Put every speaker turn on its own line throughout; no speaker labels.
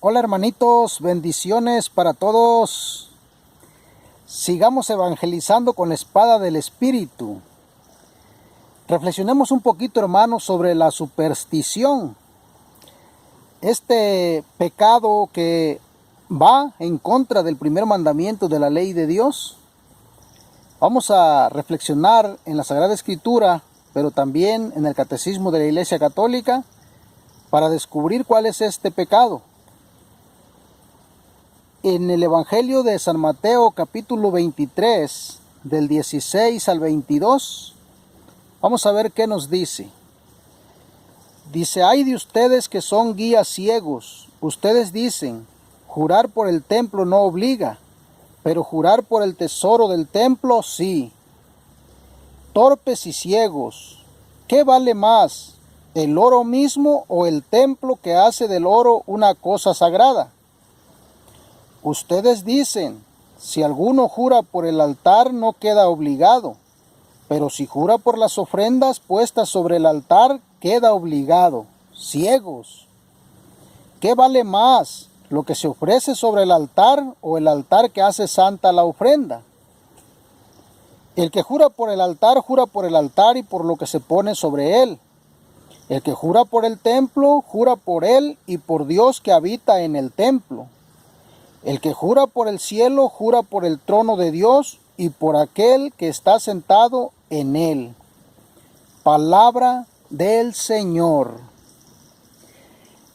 Hola hermanitos, bendiciones para todos. Sigamos evangelizando con la espada del Espíritu. Reflexionemos un poquito, hermanos, sobre la superstición. Este pecado que va en contra del primer mandamiento de la ley de Dios. Vamos a reflexionar en la Sagrada Escritura, pero también en el Catecismo de la Iglesia Católica, para descubrir cuál es este pecado. En el Evangelio de San Mateo, capítulo 23, del 16 al 22, vamos a ver qué nos dice. Dice: ay de ustedes que son guías ciegos. Ustedes dicen, jurar por el templo no obliga, pero jurar por el tesoro del templo sí. Torpes y ciegos, ¿qué vale más, el oro mismo o el templo que hace del oro una cosa sagrada? Ustedes dicen, si alguno jura por el altar no queda obligado, pero si jura por las ofrendas puestas sobre el altar queda obligado. Ciegos, ¿qué vale más, lo que se ofrece sobre el altar o el altar que hace santa la ofrenda? El que jura por el altar y por lo que se pone sobre él. El que jura por el templo, jura por él y por Dios que habita en el templo. El que jura por el cielo, jura por el trono de Dios y por aquel que está sentado en él. Palabra del Señor.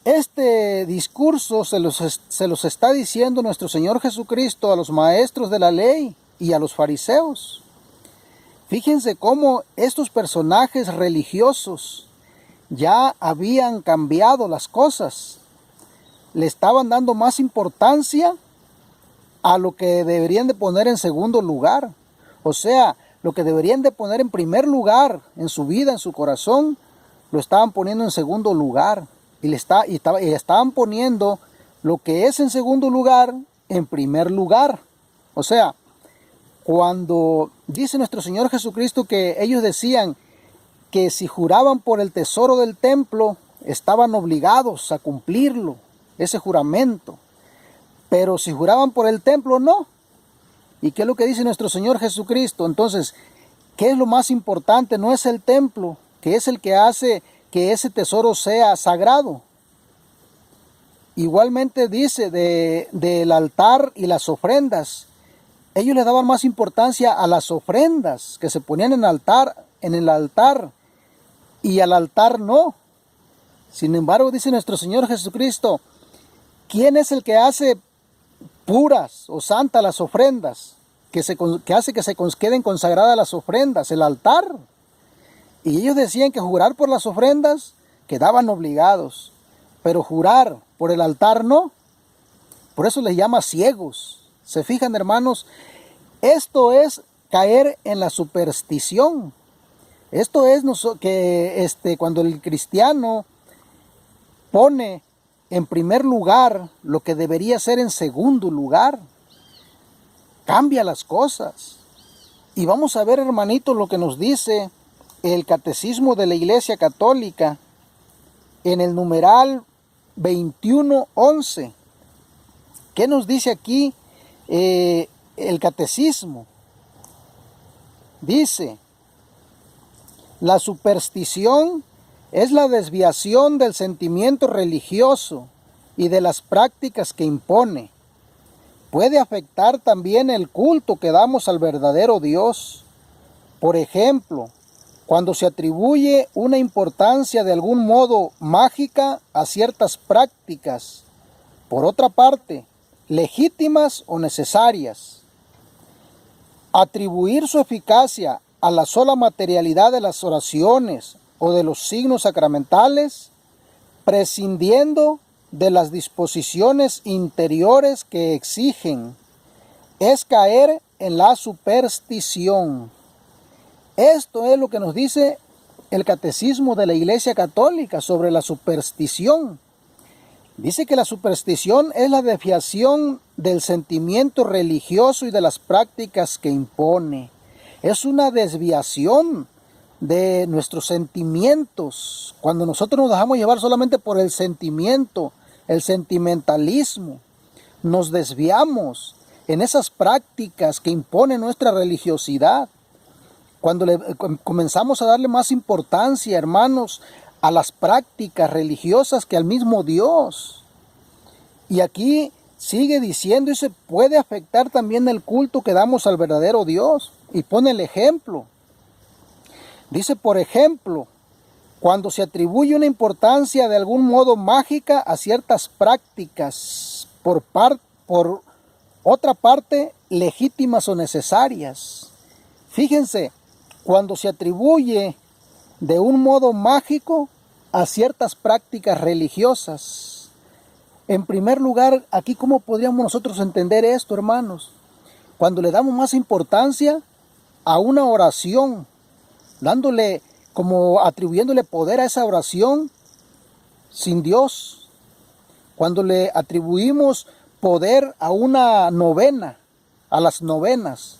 Este discurso se los está diciendo nuestro Señor Jesucristo a los maestros de la ley y a los fariseos. Fíjense cómo estos personajes religiosos ya habían cambiado las cosas. Le estaban dando más importancia a lo que deberían de poner en segundo lugar. O sea, lo que deberían de poner en primer lugar en su vida, en su corazón, lo estaban poniendo en segundo lugar. Y estaban poniendo lo que es en segundo lugar en primer lugar. O sea, cuando dice nuestro Señor Jesucristo que ellos decían que si juraban por el tesoro del templo, estaban obligados a cumplirlo, ese juramento. Pero si juraban por el templo, no. ¿Y qué es lo que dice nuestro Señor Jesucristo? Entonces, ¿qué es lo más importante? No es el templo, que es el que hace que ese tesoro sea sagrado. Igualmente dice del altar y las ofrendas. Ellos le daban más importancia a las ofrendas que se ponían en el altar, y al altar no. Sin embargo, dice nuestro Señor Jesucristo, ¿quién es el que hace puras o santas las ofrendas? Que hace que se queden consagradas las ofrendas, el altar. Y ellos decían que jurar por las ofrendas quedaban obligados, pero jurar por el altar no. Por eso les llama ciegos. ¿Se fijan, hermanos? Esto es caer en la superstición. Esto es que cuando el cristiano pone en primer lugar lo que debería ser en segundo lugar, cambia las cosas. Y vamos a ver, hermanitos, lo que nos dice el Catecismo de la Iglesia Católica en el numeral 2111. ¿Qué nos dice aquí el Catecismo? Dice: la superstición es la desviación del sentimiento religioso y de las prácticas que impone. Puede afectar también el culto que damos al verdadero Dios. Por ejemplo, cuando se atribuye una importancia de algún modo mágica a ciertas prácticas, por otra parte, legítimas o necesarias. Atribuir su eficacia a la sola materialidad de las oraciones o de los signos sacramentales, prescindiendo de las disposiciones interiores que exigen, es caer en la superstición. Esto es lo que nos dice el Catecismo de la Iglesia Católica sobre la superstición. Dice que la superstición es la desviación del sentimiento religioso y de las prácticas que impone. Es una desviación de nuestros sentimientos. Cuando nosotros nos dejamos llevar solamente por el sentimiento el sentimentalismo. Nos desviamos en esas prácticas que impone nuestra religiosidad. Cuando comenzamos a darle más importancia, hermanos, a las prácticas religiosas que al mismo Dios. Y aquí sigue diciendo, y se puede afectar también el culto que damos al verdadero Dios. Y pone el ejemplo. Dice, por ejemplo, cuando se atribuye una importancia de algún modo mágica a ciertas prácticas por otra parte legítimas o necesarias. Fíjense, cuando se atribuye de un modo mágico a ciertas prácticas religiosas. En primer lugar, aquí ¿cómo podríamos nosotros entender esto, hermanos? Cuando le damos más importancia a una oración, atribuyéndole poder a esa oración sin Dios. Cuando le atribuimos poder a una novena, a las novenas,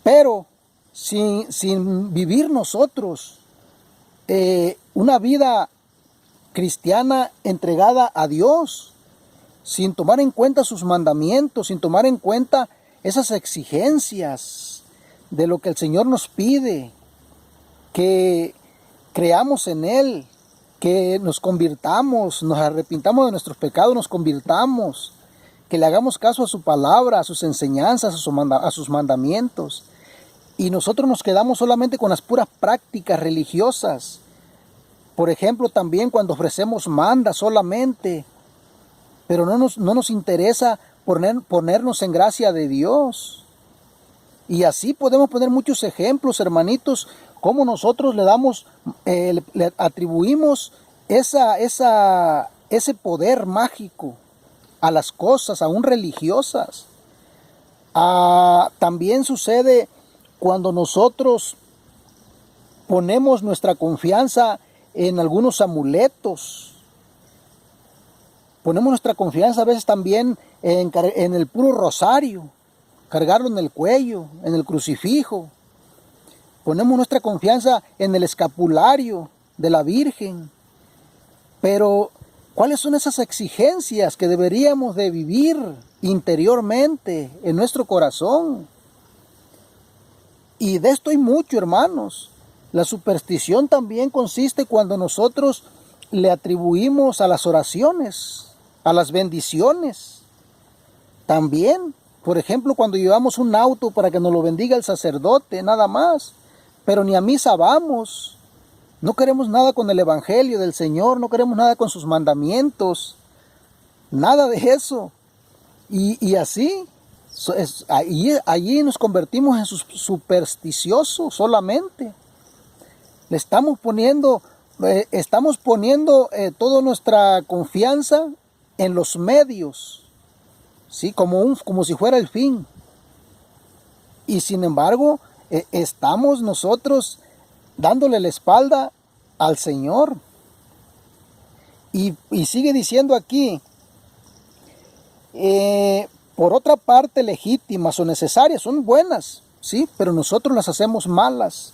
pero sin vivir nosotros una vida cristiana entregada a Dios, sin tomar en cuenta sus mandamientos, sin tomar en cuenta esas exigencias de lo que el Señor nos pide, que creamos en Él, que nos convirtamos, nos arrepintamos de nuestros pecados, nos convirtamos, que le hagamos caso a su palabra, a sus enseñanzas, a sus mandamientos. Y nosotros nos quedamos solamente con las puras prácticas religiosas. Por ejemplo, también cuando ofrecemos mandas solamente, pero no nos interesa ponernos en gracia de Dios. Y así podemos poner muchos ejemplos, hermanitos, cómo nosotros le atribuimos ese poder mágico a las cosas, aún religiosas. También sucede cuando nosotros ponemos nuestra confianza en algunos amuletos. Ponemos nuestra confianza a veces también en el puro rosario, cargarlo en el cuello, en el crucifijo. Ponemos nuestra confianza en el escapulario de la Virgen. Pero, ¿cuáles son esas exigencias que deberíamos de vivir interiormente en nuestro corazón? Y de esto hay mucho, hermanos. La superstición también consiste cuando nosotros le atribuimos a las oraciones, a las bendiciones. También, por ejemplo, cuando llevamos un auto para que nos lo bendiga el sacerdote, nada más. Pero ni a misa vamos. No queremos nada con el Evangelio del Señor, no queremos nada con sus mandamientos. Nada de eso. Y así, allí nos convertimos en supersticiosos solamente. Le estamos poniendo toda nuestra confianza en los medios, ¿sí? Como si fuera el fin. Y sin embargo, estamos nosotros dándole la espalda al Señor. Y sigue diciendo aquí, por otra parte legítimas o necesarias, son buenas, ¿sí? Pero nosotros las hacemos malas.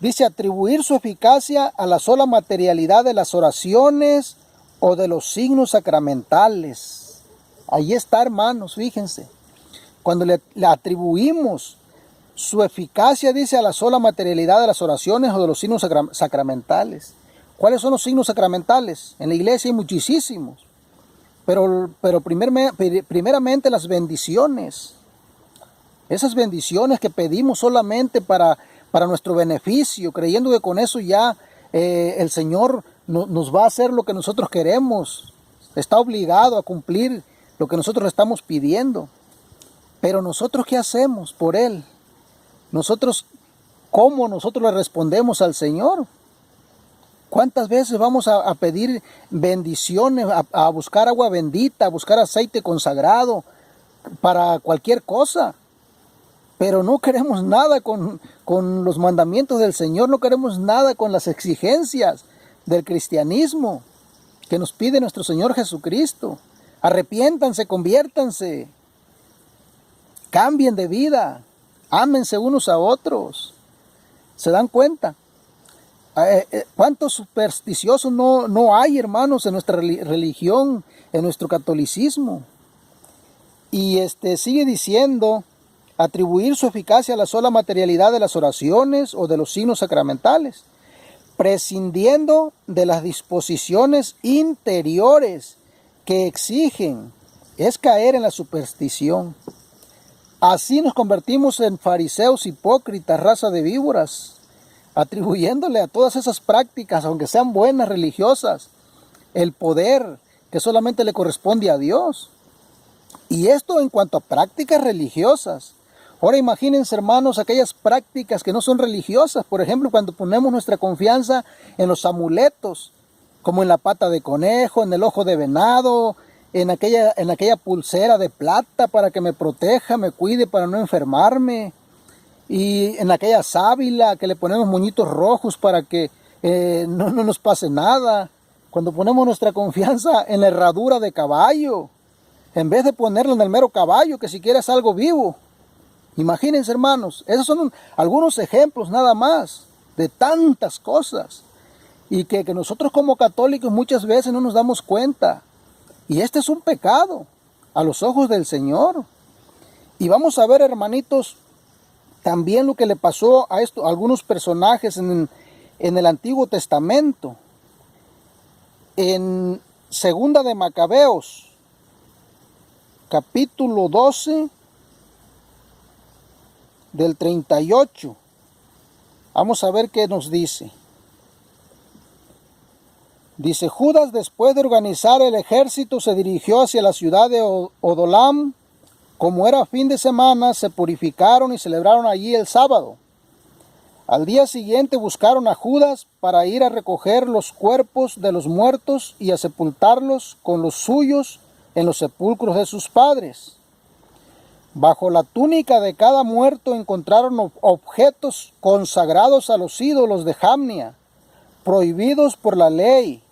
Dice, atribuir su eficacia a la sola materialidad de las oraciones o de los signos sacramentales. Ahí está, hermanos, fíjense. Cuando le atribuimos su eficacia, dice, a la sola materialidad de las oraciones o de los signos sacramentales. ¿Cuáles son los signos sacramentales? En la iglesia hay muchísimos. Pero primeramente las bendiciones. Esas bendiciones que pedimos solamente para nuestro beneficio, creyendo que con eso ya el Señor nos va a hacer lo que nosotros queremos. Está obligado a cumplir lo que nosotros le estamos pidiendo. Pero nosotros, ¿qué hacemos por Él? ¿Cómo nosotros le respondemos al Señor? ¿Cuántas veces vamos a pedir bendiciones, a buscar agua bendita, a buscar aceite consagrado para cualquier cosa? Pero no queremos nada con los mandamientos del Señor, no queremos nada con las exigencias del cristianismo que nos pide nuestro Señor Jesucristo. Arrepiéntanse, conviértanse, cambien de vida, ámense unos a otros. ¿Se dan cuenta? ¿Cuántos supersticiosos no hay, hermanos, en nuestra religión, en nuestro catolicismo? Y sigue diciendo, atribuir su eficacia a la sola materialidad de las oraciones o de los signos sacramentales, prescindiendo de las disposiciones interiores que exigen, es caer en la superstición. Así nos convertimos en fariseos hipócritas, raza de víboras, atribuyéndole a todas esas prácticas, aunque sean buenas, religiosas, el poder que solamente le corresponde a Dios. Y esto en cuanto a prácticas religiosas. Ahora imagínense, hermanos, aquellas prácticas que no son religiosas. Por ejemplo, cuando ponemos nuestra confianza en los amuletos, como en la pata de conejo, en el ojo de venado, en aquella pulsera de plata para que me proteja, me cuide para no enfermarme, y en aquella sábila que le ponemos moñitos rojos para que no nos pase nada. Cuando ponemos nuestra confianza en la herradura de caballo, en vez de ponerla en el mero caballo, que siquiera es algo vivo. Imagínense, hermanos, esos son algunos ejemplos nada más de tantas cosas, y que nosotros como católicos muchas veces no nos damos cuenta. Y este es un pecado a los ojos del Señor. Y vamos a ver, hermanitos, también lo que le pasó a algunos personajes en el Antiguo Testamento. En Segunda de Macabeos, capítulo 12, del 38. Vamos a ver qué nos dice. Dice, Judas, después de organizar el ejército, se dirigió hacia la ciudad de Odolam. Como era fin de semana, se purificaron y celebraron allí el sábado. Al día siguiente buscaron a Judas para ir a recoger los cuerpos de los muertos y a sepultarlos con los suyos en los sepulcros de sus padres. Bajo la túnica de cada muerto encontraron objetos consagrados a los ídolos de Jamnia, prohibidos por la ley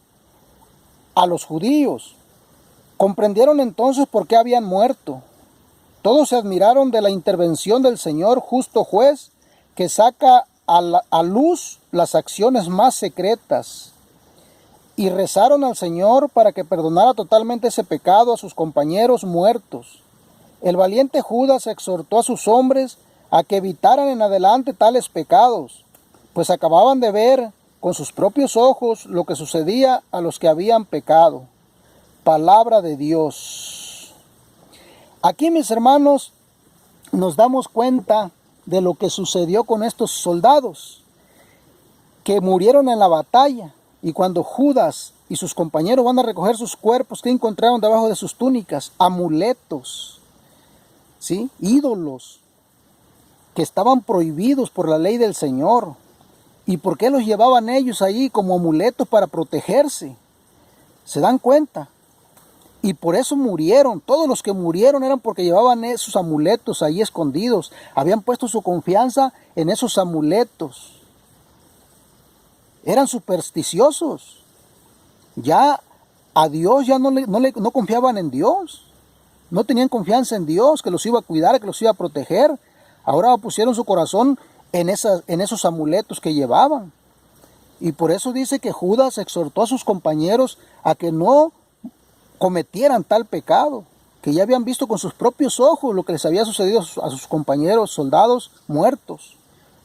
a los judíos. Comprendieron entonces por qué habían muerto. Todos se admiraron de la intervención del Señor, justo juez, que saca a luz las acciones más secretas. Y rezaron al Señor para que perdonara totalmente ese pecado a sus compañeros muertos. El valiente Judas exhortó a sus hombres a que evitaran en adelante tales pecados, pues acababan de ver con sus propios ojos lo que sucedía a los que habían pecado. Palabra de Dios. Aquí, mis hermanos, nos damos cuenta de lo que sucedió con estos soldados que murieron en la batalla. Y cuando Judas y sus compañeros van a recoger sus cuerpos, ¿qué encontraron debajo de sus túnicas? Amuletos, ¿sí? Ídolos que estaban prohibidos por la ley del Señor. ¿Y por qué los llevaban ellos ahí como amuletos? Para protegerse. ¿Se dan cuenta? Y por eso murieron. Todos los que murieron eran porque llevaban esos amuletos ahí escondidos. Habían puesto su confianza en esos amuletos. Eran supersticiosos. Ya a Dios ya no confiaban en Dios. No tenían confianza en Dios, que los iba a cuidar, que los iba a proteger. Ahora pusieron su corazón en esos amuletos que llevaban. Y por eso dice que Judas exhortó a sus compañeros a que no cometieran tal pecado, que ya habían visto con sus propios ojos lo que les había sucedido a sus compañeros soldados muertos,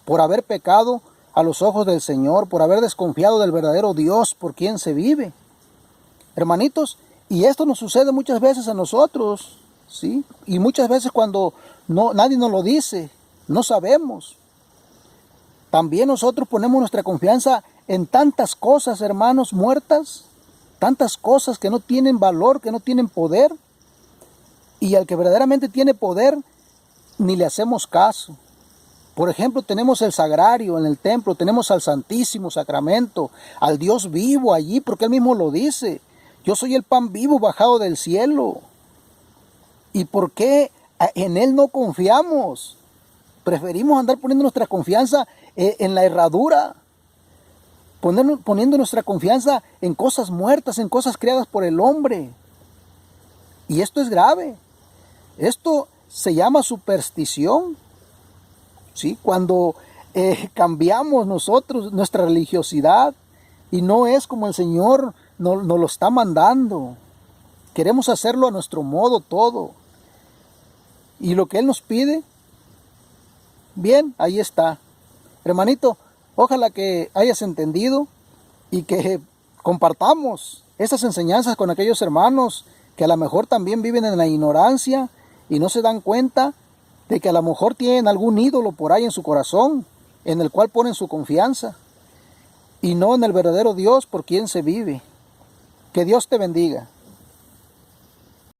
por haber pecado a los ojos del Señor, por haber desconfiado del verdadero Dios por quien se vive. Hermanitos, y esto nos sucede muchas veces a nosotros, ¿sí? Y muchas veces cuando nadie nos lo dice, no sabemos. También nosotros ponemos nuestra confianza en tantas cosas, hermanos, muertas, tantas cosas que no tienen valor, que no tienen poder, y al que verdaderamente tiene poder, ni le hacemos caso. Por ejemplo, tenemos el sagrario en el templo, tenemos al Santísimo Sacramento, al Dios vivo allí, porque Él mismo lo dice. Yo soy el pan vivo bajado del cielo. ¿Y por qué en Él no confiamos? Preferimos andar poniendo nuestra confianza en la herradura, poniendo nuestra confianza en cosas muertas, en cosas creadas por el hombre. Y esto es grave. Esto se llama superstición, ¿sí? Cuando cambiamos nosotros nuestra religiosidad y no es como el Señor nos lo está mandando. Queremos hacerlo a nuestro modo todo. Y lo que Él nos pide, bien, ahí está. Hermanito, ojalá que hayas entendido y que compartamos estas enseñanzas con aquellos hermanos que a lo mejor también viven en la ignorancia y no se dan cuenta de que a lo mejor tienen algún ídolo por ahí en su corazón, en el cual ponen su confianza, y no en el verdadero Dios por quien se vive. Que Dios te bendiga.